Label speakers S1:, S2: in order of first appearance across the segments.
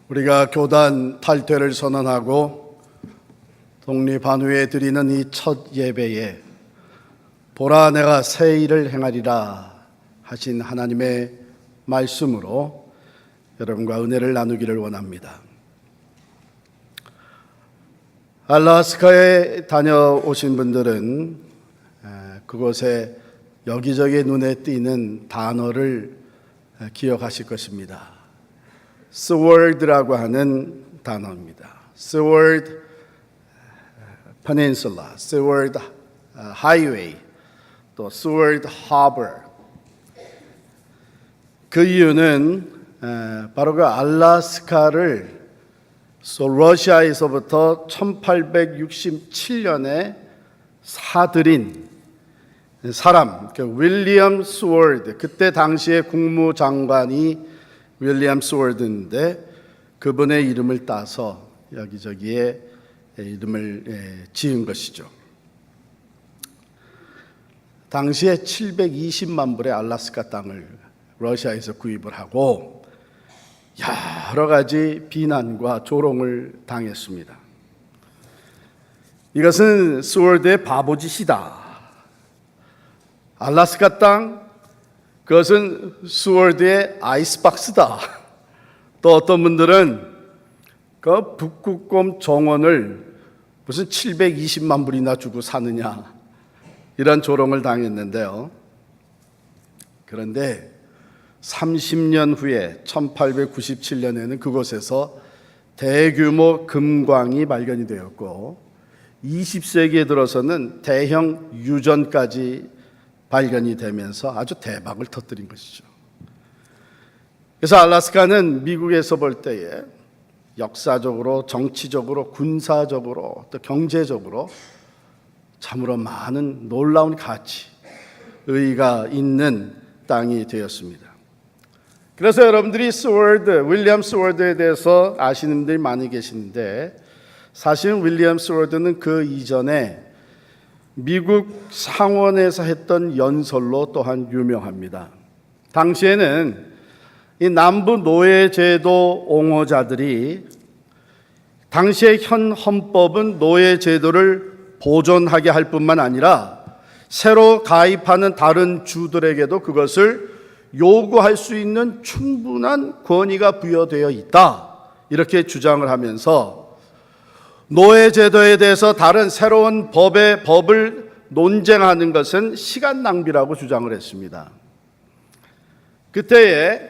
S1: 우리가 교단 탈퇴를 선언하고 독립한 후에 드리는 이 첫 예배에 보라 내가 새 일을 행하리라 하신 하나님의 말씀으로 여러분과 은혜를 나누기를 원합니다. 알라스카에 다녀오신 분들은 그곳에 여기저기 눈에 띄는 단어를 기억하실 것입니다. Seward라고 하는 단어입니다. Seward Peninsula, Seward Highway, 또 Seward Harbor. 그 이유는 바로 그 알라스카를 러시아에서부터 1867년에 사들인 사람, 그 윌리엄 스워드, 그때 당시의 국무장관이 윌리엄 스워드인데 그분의 이름을 따서 여기저기에 이름을 지은 것이죠. 당시에 720만 불의 알라스카 땅을 러시아에서 구입을 하고 여러 가지 비난과 조롱을 당했습니다. 이것은 스워드의 바보짓이다. 알라스카 땅, 그것은 스워드의 아이스박스다. 또 어떤 분들은 그 북극곰 정원을 무슨 720만 불이나 주고 사느냐, 이런 조롱을 당했는데요. 그런데 30년 후에 1897년에는 그곳에서 대규모 금광이 발견이 되었고 20세기에 들어서는 대형 유전까지 발견이 되면서 아주 대박을 터뜨린 것이죠. 그래서 알라스카는 미국에서 볼 때에 역사적으로, 정치적으로, 군사적으로, 또 경제적으로 참으로 많은 놀라운 가치, 의의가 있는 땅이 되었습니다. 그래서 여러분들이 윌리엄 스워드에 대해서 아시는 분들이 많이 계시는데 사실 윌리엄 스워드는 그 이전에 미국 상원에서 했던 연설로 또한 유명합니다. 당시에는 이 남부 노예제도 옹호자들이 당시의 현 헌법은 노예제도를 보존하게 할 뿐만 아니라 새로 가입하는 다른 주들에게도 그것을 요구할 수 있는 충분한 권위가 부여되어 있다, 이렇게 주장을 하면서 노예제도에 대해서 다른 새로운 법을 논쟁하는 것은 시간 낭비라고 주장을 했습니다. 그때에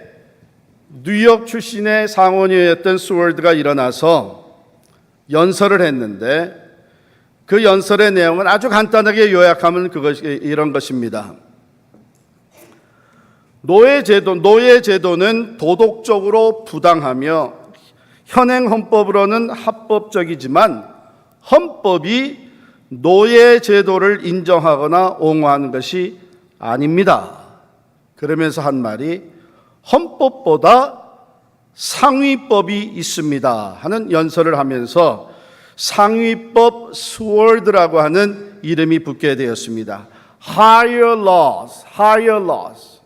S1: 뉴욕 출신의 상원의원이었던 스워드가 일어나서 연설을 했는데 그 연설의 내용은 아주 간단하게 요약하면 이런 것입니다. 노예제도는 도덕적으로 부당하며 현행 헌법으로는 합법적이지만 헌법이 노예제도를 인정하거나 옹호하는 것이 아닙니다. 그러면서 한 말이 헌법보다 상위법이 있습니다 하는 연설을 하면서 상위법 스워드라고 하는 이름이 붙게 되었습니다. Higher laws.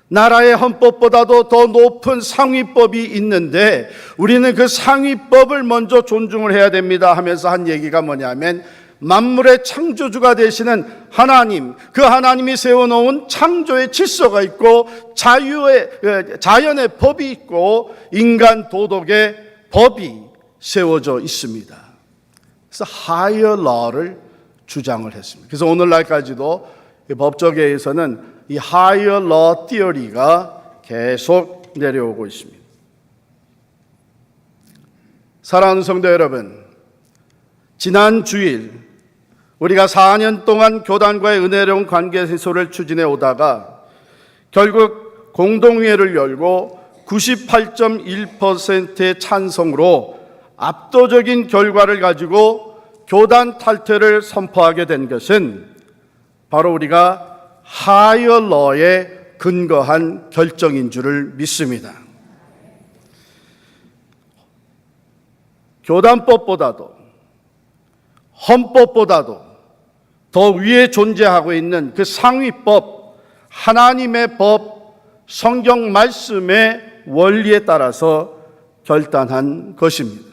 S1: 나라의 헌법보다도 더 높은 상위법이 있는데 우리는 그 상위법을 먼저 존중을 해야 됩니다 하면서 한 얘기가 뭐냐면 만물의 창조주가 되시는 하나님, 그 하나님이 세워놓은 창조의 질서가 있고 자연의 법이 있고 인간 도덕의 법이 세워져 있습니다. 그래서 higher law를 주장을 했습니다. 그래서 오늘날까지도 법조계에서는 이 higher law theory가 계속 내려오고 있습니다. 사랑하는 성도 여러분, 지난 주일 우리가 4년 동안 교단과의 은혜로운 관계 해소를 추진해 오다가 결국 공동회의를 열고 98.1%의 찬성으로 압도적인 결과를 가지고 교단 탈퇴를 선포하게 된 것은 바로 우리가 higher law에 근거한 결정인 줄을 믿습니다. 교단법보다도 헌법보다도 더 위에 존재하고 있는 그 상위법, 하나님의 법, 성경 말씀의 원리에 따라서 결단한 것입니다.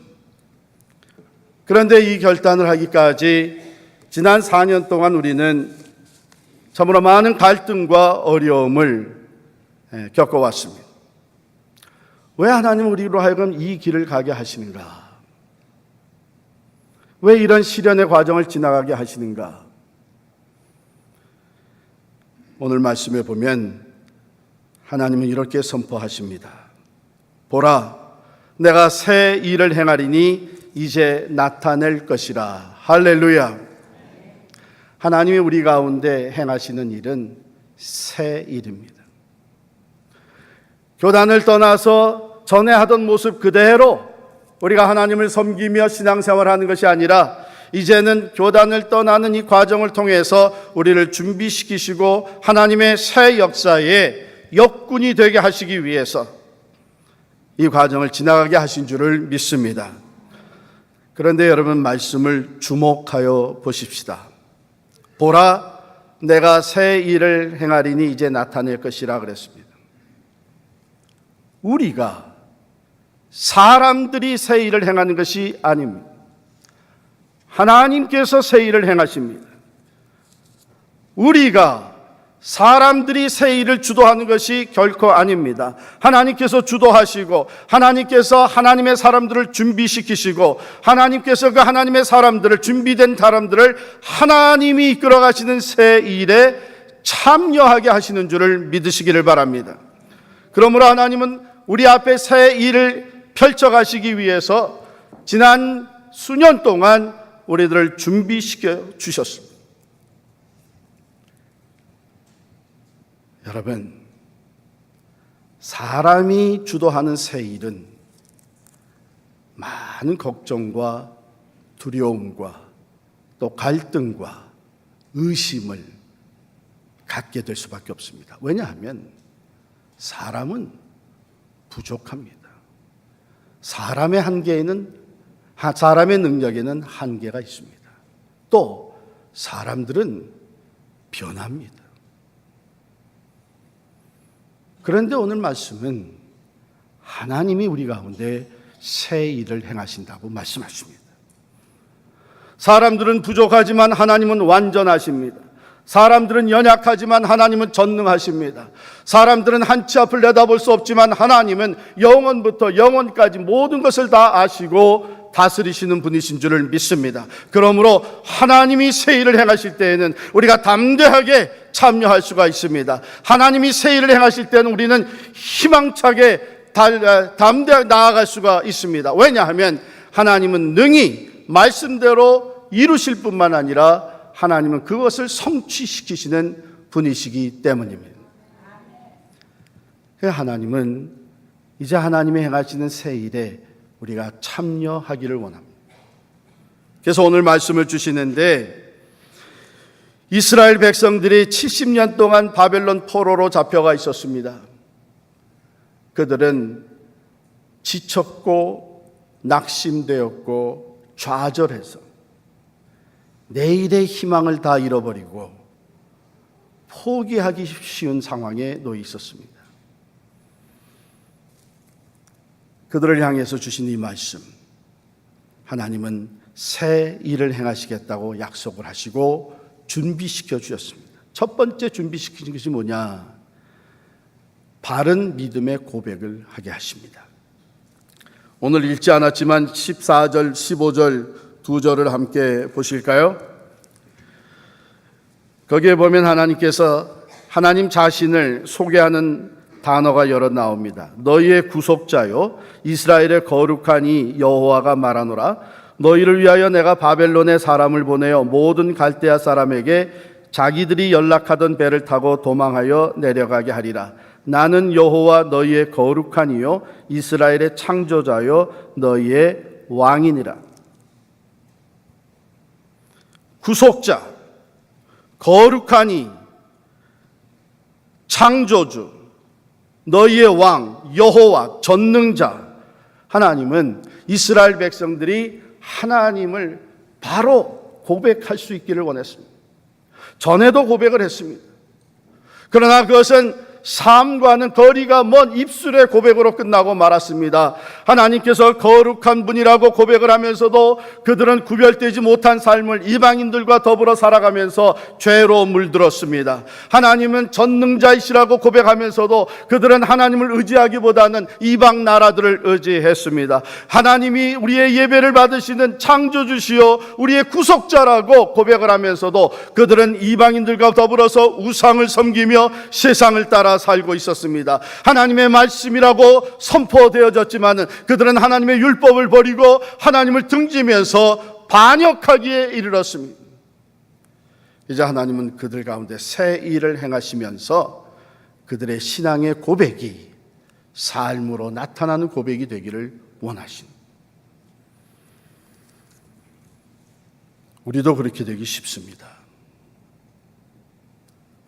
S1: 그런데 이 결단을 하기까지 지난 4년 동안 우리는 참으로 많은 갈등과 어려움을 겪어왔습니다. 왜 하나님 우리로 하여금 이 길을 가게 하시는가? 왜 이런 시련의 과정을 지나가게 하시는가? 오늘 말씀에 보면 하나님은 이렇게 선포하십니다. 보라, 내가 새 일을 행하리니 이제 나타낼 것이라. 할렐루야. 하나님이 우리 가운데 행하시는 일은 새 일입니다. 교단을 떠나서 전에 하던 모습 그대로 우리가 하나님을 섬기며 신앙생활하는 것이 아니라 이제는 교단을 떠나는 이 과정을 통해서 우리를 준비시키시고 하나님의 새 역사에 역군이 되게 하시기 위해서 이 과정을 지나가게 하신 줄을 믿습니다. 그런데 여러분, 말씀을 주목하여 보십시다. 보라, 내가 새 일을 행하리니 이제 나타낼 것이라 그랬습니다. 우리가 사람들이 새 일을 행하는 것이 아닙니다. 하나님께서 새 일을 행하십니다. 우리가 사람들이 새 일을 주도하는 것이 결코 아닙니다. 하나님께서 주도하시고 하나님께서 하나님의 사람들을 준비시키시고 하나님께서 그 하나님의 사람들을, 준비된 사람들을 하나님이 이끌어 가시는 새 일에 참여하게 하시는 줄을 믿으시기를 바랍니다. 그러므로 하나님은 우리 앞에 새 일을 펼쳐 가시기 위해서 지난 수년 동안 우리들을 준비시켜 주셨습니다. 여러분, 사람이 주도하는 새 일은 많은 걱정과 두려움과 또 갈등과 의심을 갖게 될 수밖에 없습니다. 왜냐하면 사람은 부족합니다. 사람의 능력에는 한계가 있습니다. 또 사람들은 변합니다. 그런데 오늘 말씀은 하나님이 우리 가운데 새 일을 행하신다고 말씀하십니다. 사람들은 부족하지만 하나님은 완전하십니다. 사람들은 연약하지만 하나님은 전능하십니다. 사람들은 한치 앞을 내다볼 수 없지만 하나님은 영원부터 영원까지 모든 것을 다 아시고 다스리시는 분이신 줄을 믿습니다. 그러므로 하나님이 새 일을 행하실 때에는 우리가 담대하게 참여할 수가 있습니다. 하나님이 새 일을 행하실 때는 우리는 희망차게 담대하게 나아갈 수가 있습니다. 왜냐하면 하나님은 능히 말씀대로 이루실 뿐만 아니라 하나님은 그것을 성취시키시는 분이시기 때문입니다. 하나님은 이제 하나님이 행하시는 새 일에 우리가 참여하기를 원합니다. 그래서 오늘 말씀을 주시는데 이스라엘 백성들이 70년 동안 바벨론 포로로 잡혀가 있었습니다. 그들은 지쳤고 낙심되었고 좌절해서 내일의 희망을 다 잃어버리고 포기하기 쉬운 상황에 놓여 있었습니다. 그들을 향해서 주신 이 말씀, 하나님은 새 일을 행하시겠다고 약속을 하시고 준비시켜 주셨습니다. 첫 번째 준비시키는 것이 뭐냐? 바른 믿음의 고백을 하게 하십니다. 오늘 읽지 않았지만 14절, 15절 두 절을 함께 보실까요? 거기에 보면 하나님께서 하나님 자신을 소개하는 단어가 여러 나옵니다. 너희의 구속자요 이스라엘의 거룩한 이 여호와가 말하노라. 너희를 위하여 내가 바벨론에 사람을 보내어 모든 갈대아 사람에게 자기들이 연락하던 배를 타고 도망하여 내려가게 하리라. 나는 여호와 너희의 거룩한 이요 이스라엘의 창조자요 너희의 왕이니라. 구속자, 거룩한 이, 창조주, 너희의 왕, 여호와, 전능자. 하나님은 이스라엘 백성들이 하나님을 바로 고백할 수 있기를 원했습니다. 전에도 고백을 했습니다. 그러나 그것은 삶과는 거리가 먼 입술의 고백으로 끝나고 말았습니다. 하나님께서 거룩한 분이라고 고백을 하면서도 그들은 구별되지 못한 삶을 이방인들과 더불어 살아가면서 죄로 물들었습니다. 하나님은 전능자이시라고 고백하면서도 그들은 하나님을 의지하기보다는 이방 나라들을 의지했습니다. 하나님이 우리의 예배를 받으시는 창조주시요 우리의 구속자라고 고백을 하면서도 그들은 이방인들과 더불어서 우상을 섬기며 세상을 따라 살고 있었습니다. 하나님의 말씀이라고 선포되어졌지만 그들은 하나님의 율법을 버리고 하나님을 등지면서 반역하기에 이르렀습니다. 이제 하나님은 그들 가운데 새 일을 행하시면서 그들의 신앙의 고백이 삶으로 나타나는 고백이 되기를 원하십니다. 우리도 그렇게 되기 쉽습니다.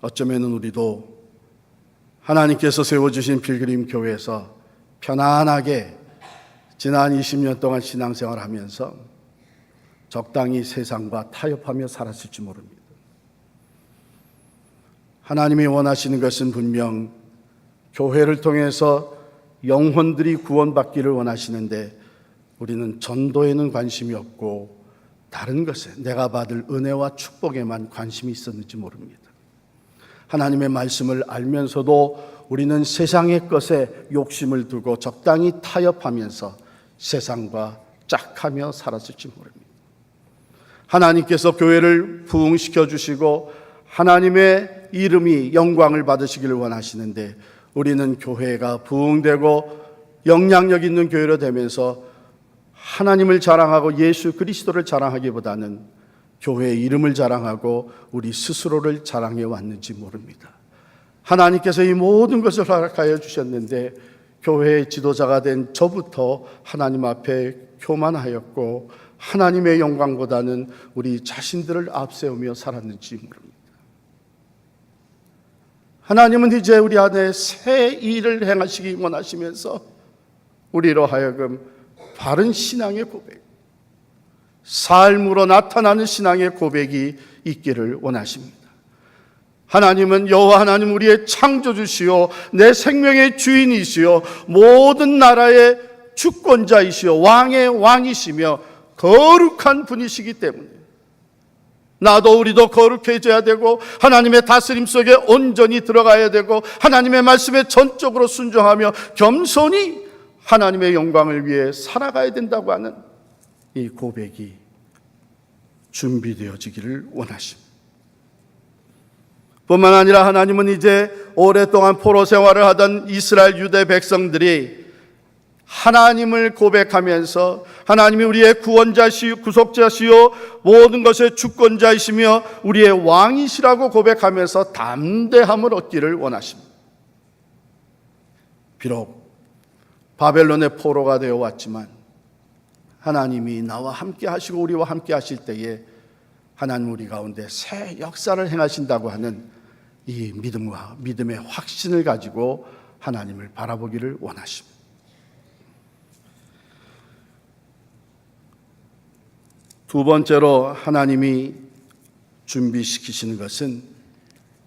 S1: 어쩌면 우리도 하나님께서 세워주신 필그림 교회에서 편안하게 지난 20년 동안 신앙생활을 하면서 적당히 세상과 타협하며 살았을지 모릅니다. 하나님이 원하시는 것은 분명 교회를 통해서 영혼들이 구원받기를 원하시는데 우리는 전도에는 관심이 없고 다른 것에 내가 받을 은혜와 축복에만 관심이 있었는지 모릅니다. 하나님의 말씀을 알면서도 우리는 세상의 것에 욕심을 두고 적당히 타협하면서 세상과 짝하며 살았을지 모릅니다. 하나님께서 교회를 부흥시켜 주시고 하나님의 이름이 영광을 받으시기를 원하시는데 우리는 교회가 부흥되고 영향력 있는 교회로 되면서 하나님을 자랑하고 예수 그리스도를 자랑하기보다는 교회의 이름을 자랑하고 우리 스스로를 자랑해 왔는지 모릅니다. 하나님께서 이 모든 것을 허락하여 주셨는데 교회의 지도자가 된 저부터 하나님 앞에 교만하였고 하나님의 영광보다는 우리 자신들을 앞세우며 살았는지 모릅니다. 하나님은 이제 우리 안에 새 일을 행하시기 원하시면서 우리로 하여금 바른 신앙의 고백, 삶으로 나타나는 신앙의 고백이 있기를 원하십니다. 하나님은 여호와 하나님 우리의 창조주시요 내 생명의 주인이시요 모든 나라의 주권자이시요 왕의 왕이시며 거룩한 분이시기 때문에 나도 우리도 거룩해져야 되고 하나님의 다스림 속에 온전히 들어가야 되고 하나님의 말씀에 전적으로 순종하며 겸손히 하나님의 영광을 위해 살아가야 된다고 하는 이 고백이 준비되어지기를 원하십니다. 뿐만 아니라 하나님은 이제 오랫동안 포로 생활을 하던 이스라엘 유대 백성들이 하나님을 고백하면서 하나님이 우리의 구원자시요 구속자시요 모든 것의 주권자이시며 우리의 왕이시라고 고백하면서 담대함을 얻기를 원하십니다. 비록 바벨론의 포로가 되어 왔지만 하나님이 나와 함께 하시고 우리와 함께 하실 때에 하나님 우리 가운데 새 역사를 행하신다고 하는 이 믿음과 믿음의 확신을 가지고 하나님을 바라보기를 원하십니다. 두 번째로 하나님이 준비시키시는 것은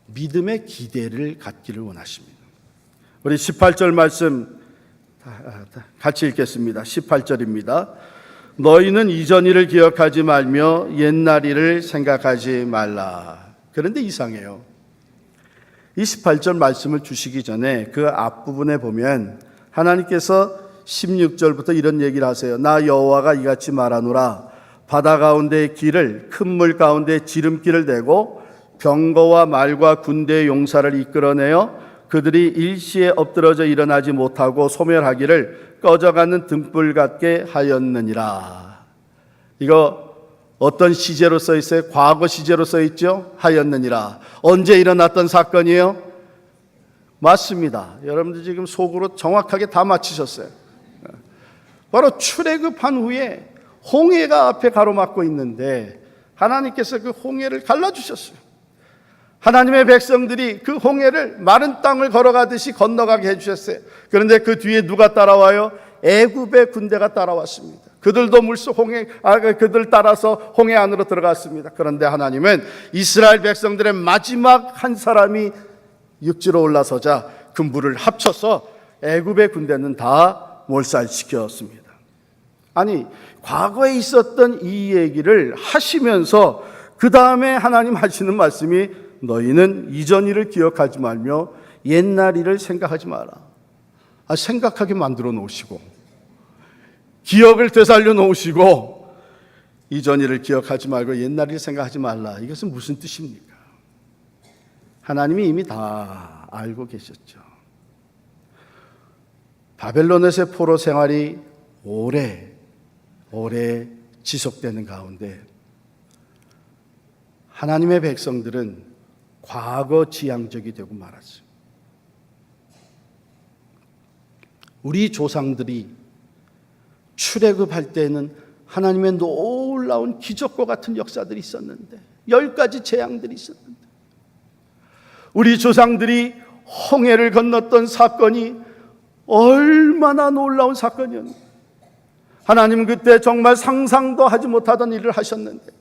S1: 믿음의 기대를 갖기를 원하십니다. 우리 18절 말씀 같이 읽겠습니다. 18절입니다. 너희는 이전 일을 기억하지 말며 옛날 일을 생각하지 말라. 그런데 이상해요. 28절 말씀을 주시기 전에 그 앞부분에 보면 하나님께서 16절부터 이런 얘기를 하세요. 나 여호와가 이같이 말하노라. 바다 가운데 길을 큰 물 가운데 지름길을 대고 병거와 말과 군대의 용사를 이끌어내어 그들이 일시에 엎드러져 일어나지 못하고 소멸하기를 꺼져가는 등불 같게 하였느니라. 이거 어떤 시제로 써 있어요? 과거 시제로 써 있죠? 하였느니라. 언제 일어났던 사건이에요? 맞습니다. 여러분들 지금 속으로 정확하게 다 맞히셨어요. 바로 출애굽한 후에 홍해가 앞에 가로막고 있는데 하나님께서 그 홍해를 갈라주셨어요. 하나님의 백성들이 그 홍해를 마른 땅을 걸어가듯이 건너가게 해주셨어요. 그런데 그 뒤에 누가 따라와요? 애굽의 군대가 따라왔습니다. 그들도 그들 따라서 홍해 안으로 들어갔습니다. 그런데 하나님은 이스라엘 백성들의 마지막 한 사람이 육지로 올라서자 그 물을 합쳐서 애굽의 군대는 다 몰살시켰습니다. 아니, 과거에 있었던 이 얘기를 하시면서 그 다음에 하나님 하시는 말씀이 너희는 이전 일을 기억하지 말며 옛날 일을 생각하지 마라. 생각하게 만들어 놓으시고 기억을 되살려 놓으시고 이전 일을 기억하지 말고 옛날 일을 생각하지 말라. 이것은 무슨 뜻입니까? 하나님이 이미 다 알고 계셨죠. 바벨론에서의 포로 생활이 오래 지속되는 가운데 하나님의 백성들은 과거 지향적이 되고 말았어요. 우리 조상들이 출애굽할 때는 하나님의 놀라운 기적과 같은 역사들이 있었는데 10가지 재앙들이 있었는데 우리 조상들이 홍해를 건넜던 사건이 얼마나 놀라운 사건이었는데 하나님은 그때 정말 상상도 하지 못하던 일을 하셨는데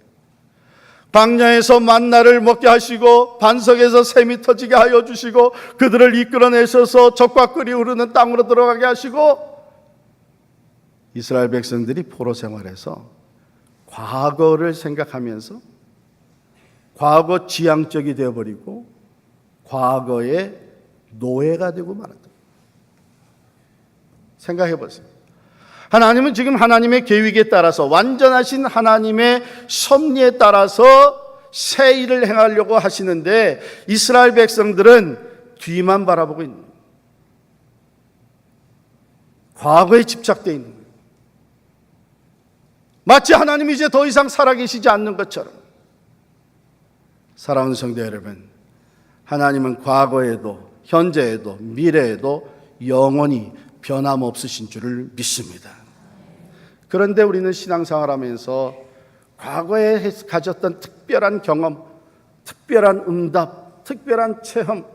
S1: 광야에서 만나를 먹게 하시고 반석에서 샘이 터지게 하여 주시고 그들을 이끌어내셔서 적과 끓이 흐르는 땅으로 들어가게 하시고 이스라엘 백성들이 포로 생활에서 과거를 생각하면서 과거 지향적이 되어버리고 과거의 노예가 되고 말았다. 생각해 보세요. 하나님은 지금 하나님의 계획에 따라서 완전하신 하나님의 섭리에 따라서 새 일을 행하려고 하시는데 이스라엘 백성들은 뒤만 바라보고 있는 거예요. 과거에 집착되어 있는 거예요. 마치 하나님이 이제 더 이상 살아계시지 않는 것처럼. 사랑하는 성도 여러분, 하나님은 과거에도 현재에도 미래에도 영원히 변함없으신 줄을 믿습니다. 그런데 우리는 신앙생활하면서 과거에 가졌던 특별한 경험, 특별한 응답, 특별한 체험,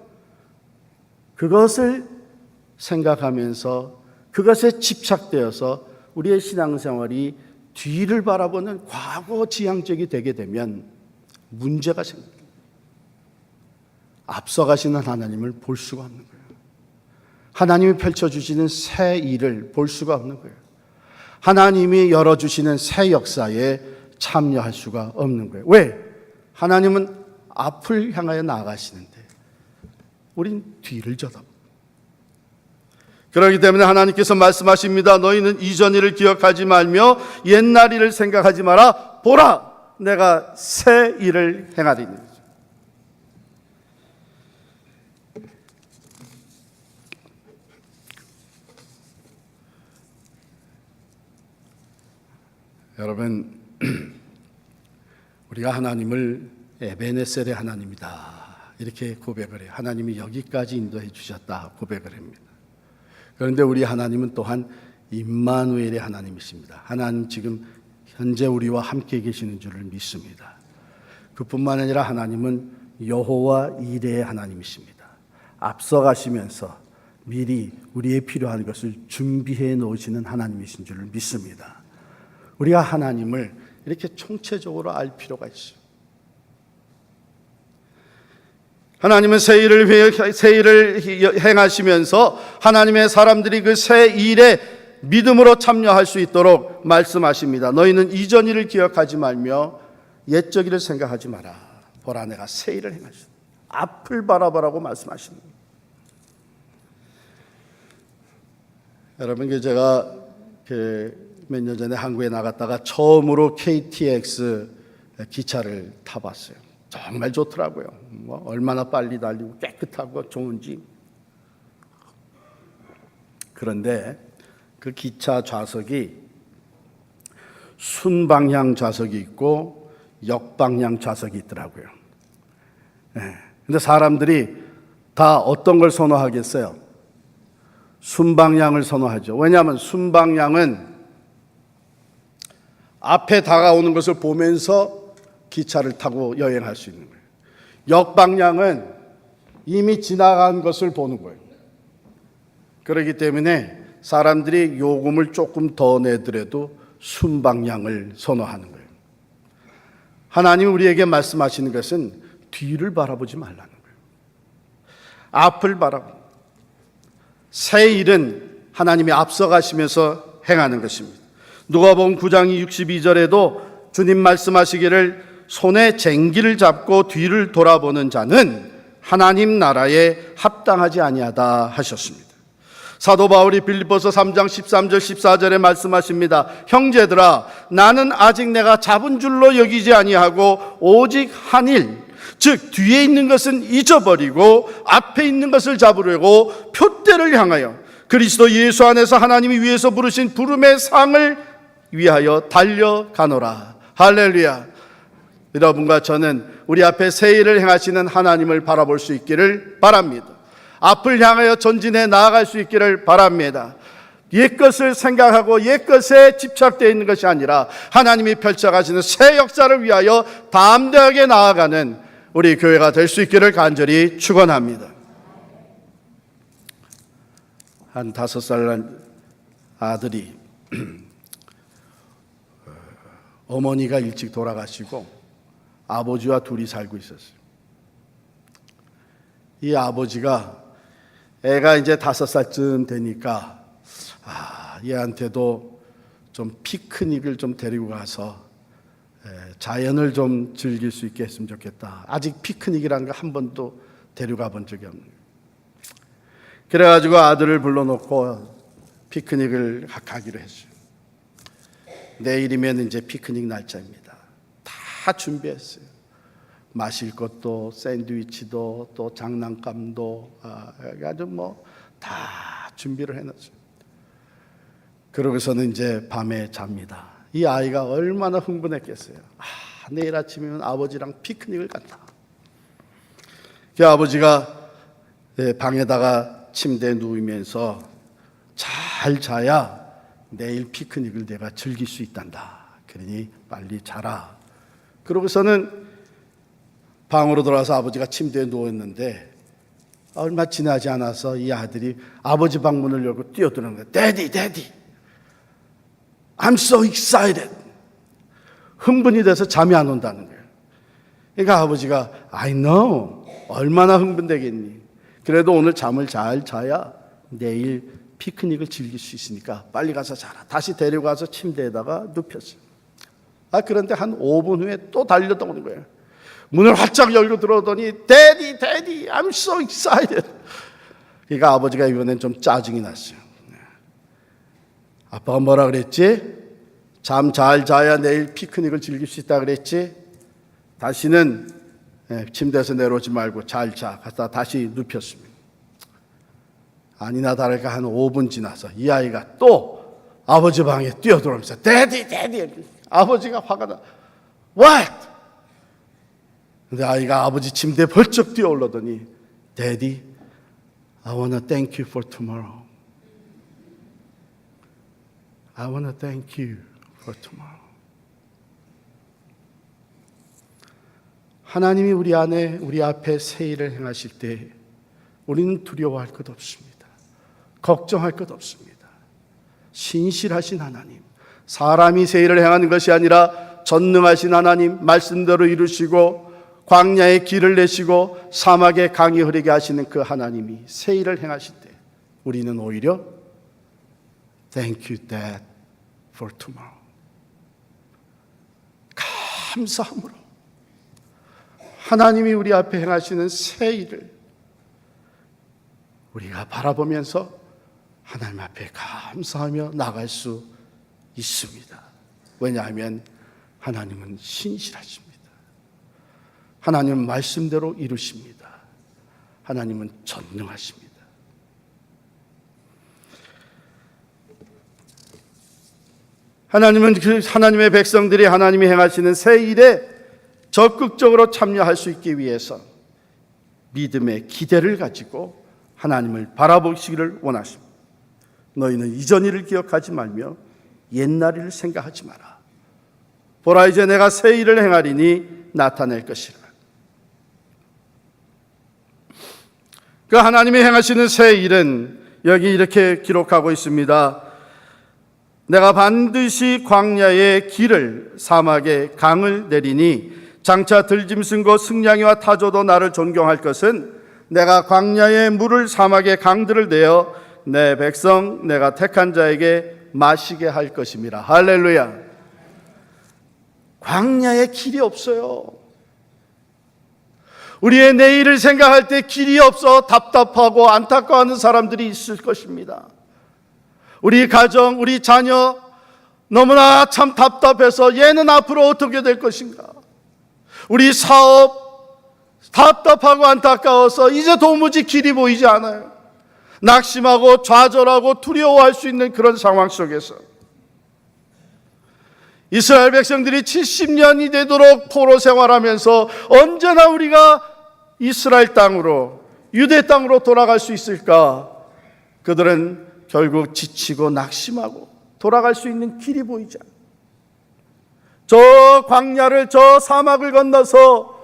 S1: 그것을 생각하면서 그것에 집착되어서 우리의 신앙생활이 뒤를 바라보는 과거 지향적이 되게 되면 문제가 생깁니다. 앞서가시는 하나님을 볼 수가 없는 거예요. 하나님이 펼쳐주시는 새 일을 볼 수가 없는 거예요. 하나님이 열어주시는 새 역사에 참여할 수가 없는 거예요. 왜? 하나님은 앞을 향하여 나아가시는데 우린 뒤를 쳐다봅니다. 그렇기 때문에 하나님께서 말씀하십니다. 너희는 이전 일을 기억하지 말며 옛날 일을 생각하지 마라. 보라, 내가 새 일을 행하리니. 여러분, 우리가 하나님을 에베네셀의 하나님이다 이렇게 고백을 해요. 하나님이 여기까지 인도해 주셨다 고백을 합니다. 그런데 우리 하나님은 또한 임마누엘의 하나님이십니다. 하나님 지금 현재 우리와 함께 계시는 줄을 믿습니다. 그뿐만 아니라 하나님은 여호와 이레의 하나님이십니다. 앞서가시면서 미리 우리의 필요한 것을 준비해 놓으시는 하나님이신 줄을 믿습니다. 우리가 하나님을 이렇게 총체적으로 알 필요가 있어요. 하나님은 새 일을 행하시면서 하나님의 사람들이 그 새 일에 믿음으로 참여할 수 있도록 말씀하십니다. 너희는 이전 일을 기억하지 말며 옛적 일을 생각하지 마라. 보라, 내가 새 일을 행하시다. 앞을 바라보라고 말씀하시는 거예요. 여러분, 제가 몇 년 전에 한국에 나갔다가 처음으로 KTX 기차를 타봤어요. 정말 좋더라고요. 얼마나 빨리 달리고 깨끗하고 좋은지. 그런데 그 기차 좌석이 순방향 좌석이 있고 역방향 좌석이 있더라고요. 근데 사람들이 다 어떤 걸 선호하겠어요? 순방향을 선호하죠. 왜냐하면 순방향은 앞에 다가오는 것을 보면서 기차를 타고 여행할 수 있는 거예요. 역방향은 이미 지나간 것을 보는 거예요. 그렇기 때문에 사람들이 요금을 조금 더 내더라도 순방향을 선호하는 거예요. 하나님이 우리에게 말씀하시는 것은 뒤를 바라보지 말라는 거예요. 앞을 바라보고 새 일은 하나님이 앞서가시면서 행하는 것입니다. 누가복음 9장 62절에도 주님 말씀하시기를 손에 쟁기를 잡고 뒤를 돌아보는 자는 하나님 나라에 합당하지 아니하다 하셨습니다. 사도 바울이 빌립보서 3장 13절 14절에 말씀하십니다. 형제들아, 나는 아직 내가 잡은 줄로 여기지 아니하고 오직 한 일, 즉 뒤에 있는 것은 잊어버리고 앞에 있는 것을 잡으려고 표대를 향하여 그리스도 예수 안에서 하나님이 위에서 부르신 부름의 상을 위하여 달려가노라. 할렐루야. 여러분과 저는 우리 앞에 새 일을 행하시는 하나님을 바라볼 수 있기를 바랍니다. 앞을 향하여 전진해 나아갈 수 있기를 바랍니다. 옛것을 생각하고 옛것에 집착되어 있는 것이 아니라 하나님이 펼쳐가시는 새 역사를 위하여 담대하게 나아가는 우리 교회가 될 수 있기를 간절히 축원합니다. 한 5살 난 아들이 어머니가 일찍 돌아가시고 아버지와 둘이 살고 있었어요. 이 아버지가 애가 이제 5살쯤 되니까 얘한테도 좀 피크닉을 좀 데리고 가서 자연을 좀 즐길 수 있게 했으면 좋겠다. 아직 피크닉이라는 거 한 번도 데려가 본 적이 없는 거예요. 그래가지고 아들을 불러놓고 피크닉을 가기로 했어요. 내일이면 이제 피크닉 날짜입니다. 다 준비했어요. 마실 것도 샌드위치도 또 장난감도 아주 뭐 다 준비를 해놨어요. 그러고서는 이제 밤에 잡니다. 이 아이가 얼마나 흥분했겠어요. 내일 아침이면 아버지랑 피크닉을 간다. 그 아버지가 방에다가 침대에 누우면서 잘 자야 내일 피크닉을 내가 즐길 수 있단다. 그러니 빨리 자라. 그러고서는 방으로 들어와서 아버지가 침대에 누웠는데 얼마 지나지 않아서 이 아들이 아버지 방 문을 열고 뛰어드는 거예요. Daddy, Daddy, I'm so excited. 흥분이 돼서 잠이 안 온다는 거예요. 그러니까 아버지가 I know, 얼마나 흥분되겠니. 그래도 오늘 잠을 잘 자야 내일 피크닉을 즐길 수 있으니까 빨리 가서 자라. 다시 데려가서 침대에다가 눕혔어요. 그런데 한 5분 후에 또 달려오는 거예요. 문을 활짝 열고 들어오더니 Daddy, Daddy, I'm so excited. 그러니까 아버지가 이번엔 좀 짜증이 났어요. 아빠가 뭐라 그랬지? 잠 잘 자야 내일 피크닉을 즐길 수 있다 그랬지? 다시는 침대에서 내려오지 말고 잘 자. 갔다 다시 눕혔습니다. 아니나 다를까 한 5분 지나서 이 아이가 또 아버지 방에 뛰어들어오면서 Daddy, Daddy. 아버지가 화가 나. What? 근데 아이가 아버지 침대에 벌쩍 뛰어올라더니 Daddy, I want to thank you for tomorrow. I want to thank you for tomorrow. 하나님이 우리 안에 우리 앞에 새 일을 행하실 때 우리는 두려워할 것 없습니다. 걱정할 것 없습니다. 신실하신 하나님, 사람이 새 일을 행하는 것이 아니라 전능하신 하나님, 말씀대로 이루시고 광야에 길을 내시고 사막에 강이 흐르게 하시는 그 하나님이 새 일을 행하실 때 우리는 오히려 Thank you, Dad, for tomorrow. 감사함으로 하나님이 우리 앞에 행하시는 새 일을 우리가 바라보면서 하나님 앞에 감사하며 나갈 수 있습니다. 왜냐하면 하나님은 신실하십니다. 하나님은 말씀대로 이루십니다. 하나님은 전능하십니다. 하나님은 그 하나님의 백성들이 하나님이 행하시는 새 일에 적극적으로 참여할 수 있기 위해서 믿음의 기대를 가지고 하나님을 바라보시기를 원하십니다. 너희는 이전 일을 기억하지 말며 옛날 일을 생각하지 마라. 보라, 이제 내가 새 일을 행하리니 나타낼 것이라. 그 하나님이 행하시는 새 일은 여기 이렇게 기록하고 있습니다. 내가 반드시 광야의 길을 사막에 강을 내리니 장차 들짐승 곧 승냥이와 타조도 나를 존경할 것은 내가 광야의 물을 사막의 강들을 내어 내 백성 내가 택한 자에게 마시게 할 것임이라. 할렐루야. 광야에 길이 없어요. 우리의 내일을 생각할 때 길이 없어 답답하고 안타까워하는 사람들이 있을 것입니다. 우리 가정, 우리 자녀 너무나 참 답답해서 얘는 앞으로 어떻게 될 것인가. 우리 사업 답답하고 안타까워서 이제 도무지 길이 보이지 않아요. 낙심하고 좌절하고 두려워할 수 있는 그런 상황 속에서 이스라엘 백성들이 70년이 되도록 포로 생활하면서 언제나 우리가 이스라엘 땅으로, 유대 땅으로 돌아갈 수 있을까? 그들은 결국 지치고 낙심하고 돌아갈 수 있는 길이 보이지 않아요. 저 광야를, 저 사막을 건너서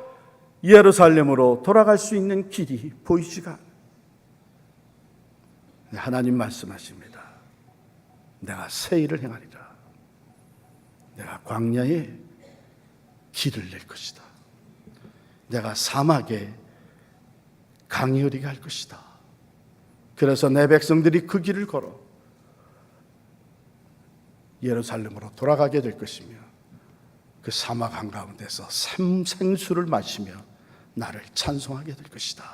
S1: 예루살렘으로 돌아갈 수 있는 길이 보이지가 않아요. 하나님 말씀하십니다. 내가 새 일을 행하리라. 내가 광야에 길을 낼 것이다. 내가 사막에 강이 흐리게 할 것이다. 그래서 내 백성들이 그 길을 걸어 예루살렘으로 돌아가게 될 것이며 그 사막 한가운데서 생수를 마시며 나를 찬송하게 될 것이다.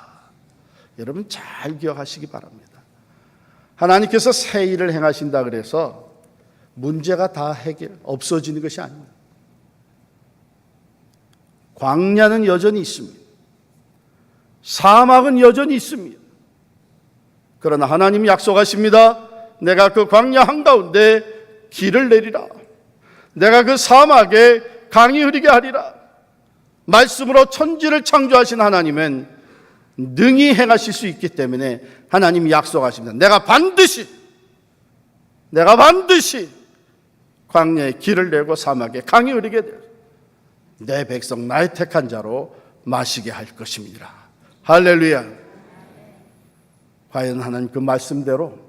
S1: 여러분 잘 기억하시기 바랍니다. 하나님께서 새 일을 행하신다 그래서 문제가 다 없어지는 것이 아닙니다. 광야는 여전히 있습니다. 사막은 여전히 있습니다. 그러나 하나님이 약속하십니다. 내가 그 광야 한가운데 길을 내리라. 내가 그 사막에 강이 흐리게 하리라. 말씀으로 천지를 창조하신 하나님은 능히 행하실 수 있기 때문에 하나님이 약속하십니다. 내가 반드시 광야에 길을 내고 사막에 강이 흐리게 되어 내 백성 나의 택한 자로 마시게 할 것입니다. 할렐루야. 과연 하나님 그 말씀대로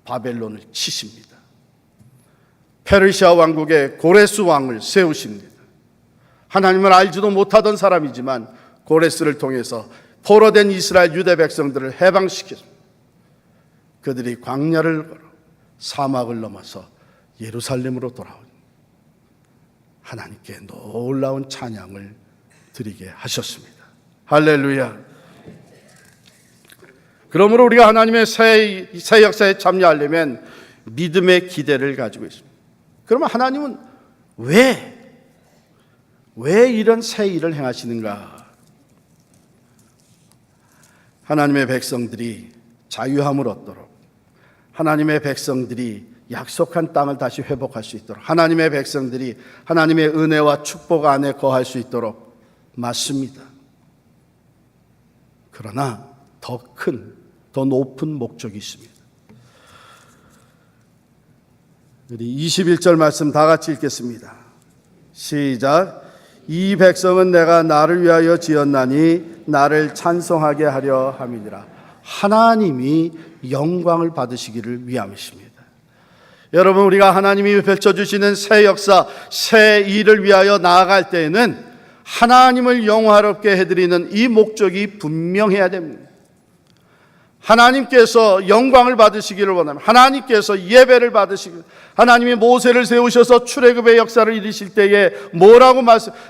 S1: 바벨론을 치십니다. 페르시아 왕국의 고레스 왕을 세우십니다. 하나님을 알지도 못하던 사람이지만 고레스를 통해서 포로된 이스라엘 유대 백성들을 해방시켰습니다. 그들이 광야를 걸어 사막을 넘어서 예루살렘으로 돌아온 하나님께 놀라운 찬양을 드리게 하셨습니다. 할렐루야. 그러므로 우리가 하나님의 새 역사에 참여하려면 믿음의 기대를 가지고 있습니다. 그러면 하나님은 왜 이런 새 일을 행하시는가? 하나님의 백성들이 자유함을 얻도록, 하나님의 백성들이 약속한 땅을 다시 회복할 수 있도록, 하나님의 백성들이 하나님의 은혜와 축복 안에 거할 수 있도록 맞습니다. 그러나 더 높은 목적이 있습니다. 우리 21절 말씀 다 같이 읽겠습니다. 시작. 이 백성은 내가 나를 위하여 지었나니 나를 찬송하게 하려 함이니라. 하나님이 영광을 받으시기를 위함이십니다. 여러분, 우리가 하나님이 펼쳐주시는 새 역사, 새 일을 위하여 나아갈 때에는 하나님을 영화롭게 해드리는 이 목적이 분명해야 됩니다. 하나님께서 영광을 받으시기를 원합니다. 하나님께서 예배를 받으시기를. 하나님이 모세를 세우셔서 출애굽의 역사를 이루실 때에 뭐라고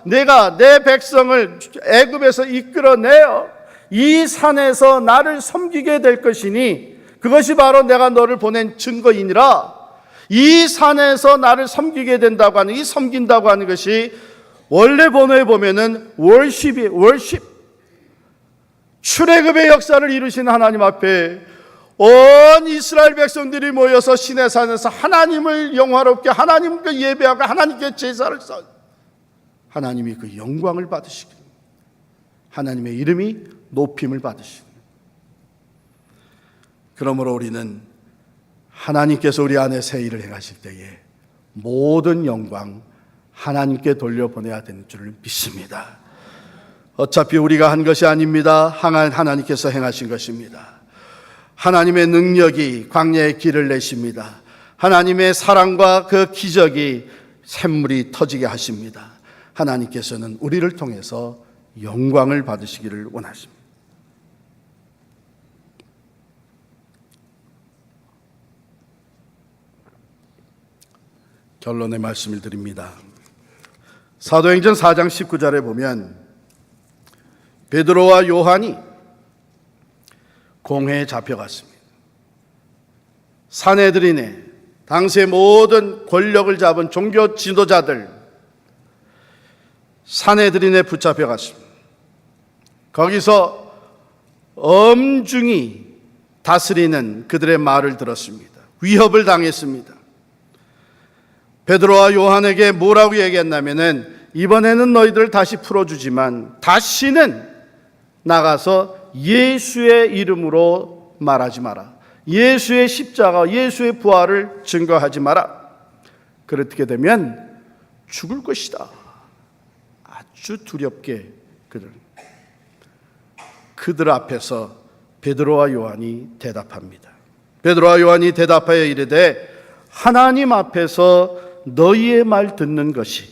S1: 내가 내 백성을 애굽에서 이끌어내어 이 산에서 나를 섬기게 될 것이니 그것이 바로 내가 너를 보낸 증거이니라. 이 산에서 나를 섬기게 된다고 하는, 이 섬긴다고 하는 것이 원래 번호에 보면은 월십이에요. 월십. 출애굽의 역사를 이루신 하나님 앞에 온 이스라엘 백성들이 모여서 시내산에서 하나님을 영화롭게, 하나님께 예배하고 하나님께 제사를 써 하나님이 그 영광을 받으시길, 하나님의 이름이 높임을 받으시길. 그러므로 우리는 하나님께서 우리 안에 새 일을 행하실 때에 모든 영광 하나님께 돌려보내야 되는 줄을 믿습니다. 어차피 우리가 한 것이 아닙니다. 하나님께서 행하신 것입니다. 하나님의 능력이 광야의 길을 내십니다. 하나님의 사랑과 그 기적이 샘물이 터지게 하십니다. 하나님께서는 우리를 통해서 영광을 받으시기를 원하십니다. 결론의 말씀을 드립니다. 사도행전 4장 19절에 보면 베드로와 요한이 공회에 잡혀갔습니다. 산헤드린에 당시의 모든 권력을 잡은 종교 지도자들 산헤드린에 붙잡혀갔습니다. 거기서 엄중히 다스리는 그들의 말을 들었습니다. 위협을 당했습니다. 베드로와 요한에게 뭐라고 얘기했냐면은 이번에는 너희들을 다시 풀어주지만 다시는 나가서 예수의 이름으로 말하지 마라. 예수의 십자가, 예수의 부활을 증거하지 마라. 그렇게 되면 죽을 것이다. 아주 두렵게 그들 앞에서 베드로와 요한이 대답합니다. 베드로와 요한이 대답하여 이르되 하나님 앞에서 너희의 말 듣는 것이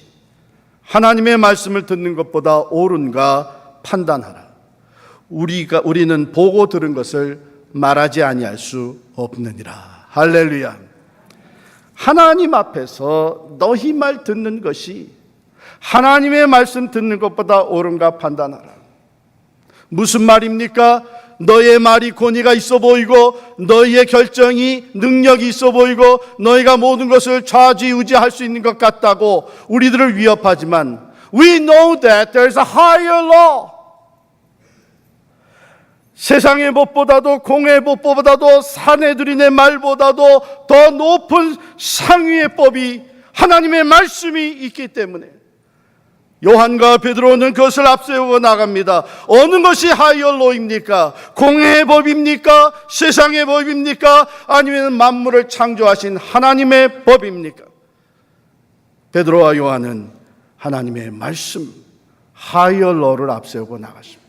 S1: 하나님의 말씀을 듣는 것보다 옳은가 판단하라. 우리는 보고 들은 것을 말하지 아니할 수 없느니라. 할렐루야. 하나님 앞에서 너희 말 듣는 것이 하나님의 말씀 듣는 것보다 옳은가 판단하라. 무슨 말입니까? 너의 말이 권위가 있어 보이고 너희의 결정이 능력이 있어 보이고 너희가 모든 것을 좌지우지할 수 있는 것 같다고 우리들을 위협하지만 We know that there is a higher law. 세상의 법보다도 공의 법보다도 산헤드린의 말보다도 더 높은 상위의 법이 하나님의 말씀이 있기 때문에 요한과 베드로는 그것을 앞세우고 나갑니다. 어느 것이 하이얼로입니까? 공의 법입니까? 세상의 법입니까? 아니면 만물을 창조하신 하나님의 법입니까? 베드로와 요한은 하나님의 말씀 하이얼로를 앞세우고 나갔습니다.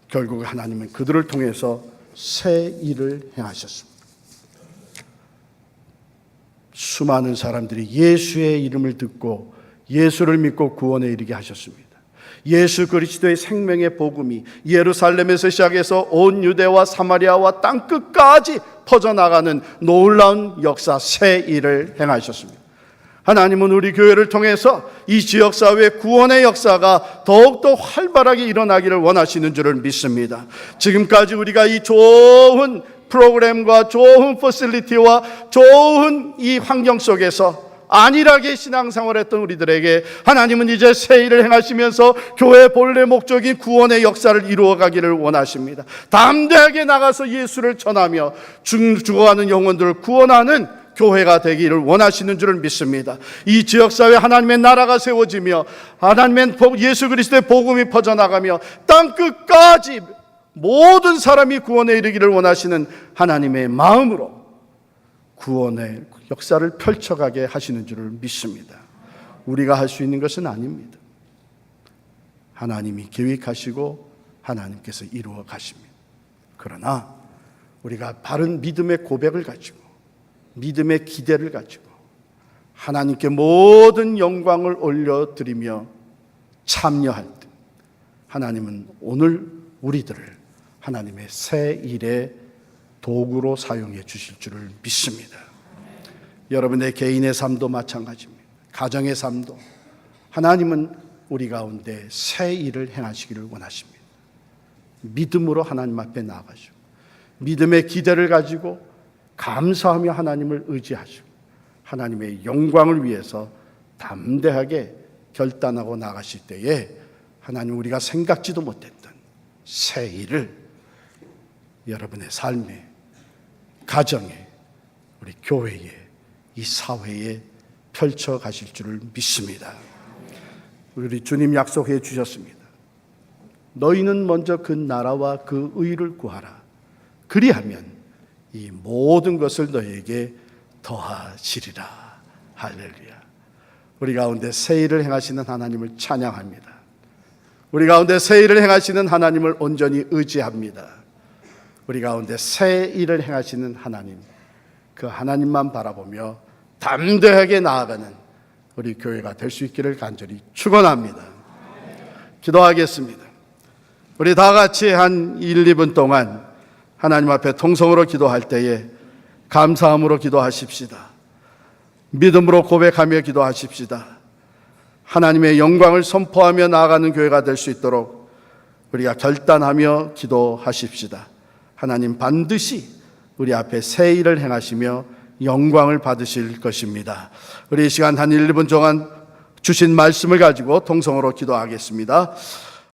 S1: 결국 하나님은 그들을 통해서 새 일을 행하셨습니다. 수많은 사람들이 예수의 이름을 듣고 예수를 믿고 구원에 이르게 하셨습니다. 예수 그리스도의 생명의 복음이 예루살렘에서 시작해서 온 유대와 사마리아와 땅끝까지 퍼져나가는 놀라운 역사, 새 일을 행하셨습니다. 하나님은 우리 교회를 통해서 이 지역사회의 구원의 역사가 더욱더 활발하게 일어나기를 원하시는 줄을 믿습니다. 지금까지 우리가 이 좋은 프로그램과 좋은 퍼실리티와 좋은 이 환경 속에서 안일하게 신앙생활을 했던 우리들에게 하나님은 이제 새 일을 행하시면서 교회의 본래 목적인 구원의 역사를 이루어가기를 원하십니다. 담대하게 나가서 예수를 전하며 죽어가는 영혼들을 구원하는 교회가 되기를 원하시는 줄을 믿습니다. 이 지역사회 하나님의 나라가 세워지며 하나님의 예수 그리스도의 복음이 퍼져나가며 땅끝까지 모든 사람이 구원에 이르기를 원하시는 하나님의 마음으로 구원의 역사를 펼쳐가게 하시는 줄을 믿습니다. 우리가 할 수 있는 것은 아닙니다. 하나님이 계획하시고 하나님께서 이루어 가십니다. 그러나 우리가 바른 믿음의 고백을 가지고 믿음의 기대를 가지고 하나님께 모든 영광을 올려드리며 참여할 때 하나님은 오늘 우리들을 하나님의 새 일의 도구로 사용해 주실 줄을 믿습니다. 여러분의 개인의 삶도 마찬가지입니다. 가정의 삶도 하나님은 우리 가운데 새 일을 행하시기를 원하십니다. 믿음으로 하나님 앞에 나아가시고 믿음의 기대를 가지고 감사하며 하나님을 의지하시고 하나님의 영광을 위해서 담대하게 결단하고 나가실 때에 하나님 우리가 생각지도 못했던 새 일을 여러분의 삶에, 가정에, 우리 교회에, 이 사회에 펼쳐 가실 줄을 믿습니다. 우리 주님 약속해 주셨습니다. 너희는 먼저 그 나라와 그 의를 구하라. 그리하면 이 모든 것을 너희에게 더하시리라. 할렐루야. 우리 가운데 새 일을 행하시는 하나님을 찬양합니다. 우리 가운데 새 일을 행하시는 하나님을 온전히 의지합니다. 우리 가운데 새 일을 행하시는 하나님, 그 하나님만 바라보며 담대하게 나아가는 우리 교회가 될 수 있기를 간절히 축원합니다. 기도하겠습니다. 우리 다 같이 한 1, 2분 동안 하나님 앞에 통성으로 기도할 때에 감사함으로 기도하십시다. 믿음으로 고백하며 기도하십시다. 하나님의 영광을 선포하며 나아가는 교회가 될 수 있도록 우리가 결단하며 기도하십시다. 하나님 반드시 우리 앞에 새 일을 행하시며 영광을 받으실 것입니다. 우리 이 시간 한 1, 2분 동안 주신 말씀을 가지고 통성으로 기도하겠습니다.